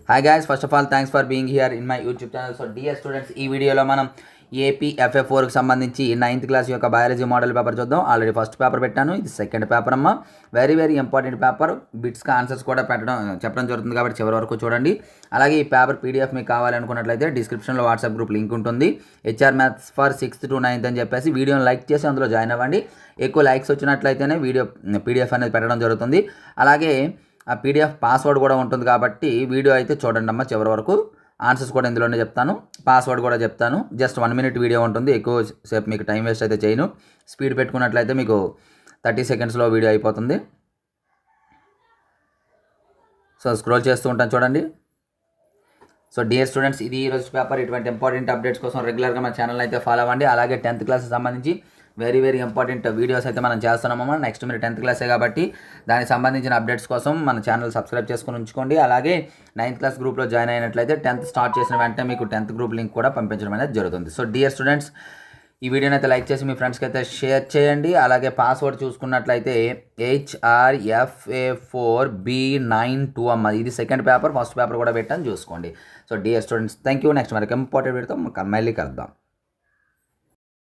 Hi guys, first of all thanks for being here in my YouTube channel. So dear students, ఈ వీడియోలో మనం AP FF4కి సంబంధించి 9th class యొక్క biology model paper చూద్దాం. Already first paper పెట్టాను, ఇది సెకండ్ పేపర్ అమ్మ. Very important paper. బిట్స్కి ఆన్సర్స్ కూడా చెప్పడం జరుగుతుంది కాబట్టి చివరి వరకు చూడండి. అలాగే ఈ పేపర్ PDF మీకు కావాలనుకున్నట్లయితే డిస్క్రిప్షన్లో వాట్సాప్ గ్రూప్ లింక్ ఉంటుంది. HR maths for 6th to 9th అని చెప్పేసి వీడియోని లైక్ చేసి అందులో జాయిన్ అవ్వండి. ఎక్కువ లైక్స్ వచ్చినట్లయితేనే PDF అనేది పెట్టడం జరుగుతుంది. అలాగే ఆ PDF పాస్వర్డ్ కూడా ఉంటుంది కాబట్టి వీడియో అయితే చూడండి అమ్మ చివరి వరకు. ఆన్సర్స్ కూడా ఇందులోనే చెప్తాను, పాస్వర్డ్ కూడా చెప్తాను. జస్ట్ 1 minute వీడియో ఉంటుంది, ఎక్కువ సేపు మీకు టైం వేస్ట్ అయితే చేయను. స్పీడ్ పెట్టుకున్నట్లయితే మీకు 30 secondsలో వీడియో అయిపోతుంది. సో స్క్రోల్ చేస్తూ ఉంటాను చూడండి. సో డియర్ స్టూడెంట్స్, ఇది ఈరోజు పేపర్. ఇటువంటి ఇంపార్టెంట్ అప్డేట్స్ కోసం రెగ్యులర్గా మన ఛానల్ అయితే ఫాలో అవ్వండి. అలాగే 10th క్లాస్కి సంబంధించి వెరీ ఇంపార్టెంట్ వీడియోస్ అయితే మనం చేస్తున్నామమ్మా. నెక్స్ట్ మీరు 10th క్లాసే కాబట్టి దానికి సంబంధించిన అప్డేట్స్ కోసం మన ఛానల్ సబ్స్క్రైబ్ చేసుకొని ఉంచుకోండి. అలాగే 9th క్లాస్ గ్రూప్లో జాయిన్ అయినట్లయితే 10th స్టార్ట్ చేసిన వెంటనే మీకు 10th గ్రూప్ లింక్ కూడా పంపించడం అనేది జరుగుతుంది. సో డియర్ స్టూడెంట్స్, ఈ వీడియోని అయితే లైక్ చేసి మీ ఫ్రెండ్స్కి అయితే షేర్ చేయండి. అలాగే పాస్వర్డ్ చూసుకున్నట్లయితే HRFA4B92 అమ్మ. ఇది సెకండ్ పేపర్, ఫస్ట్ పేపర్ కూడా పెట్టాను చూసుకోండి. So dear students, thank you. Next మనకి ఇంపార్టెంట్ వీడియోతో మళ్ళీ కలుద్దాం.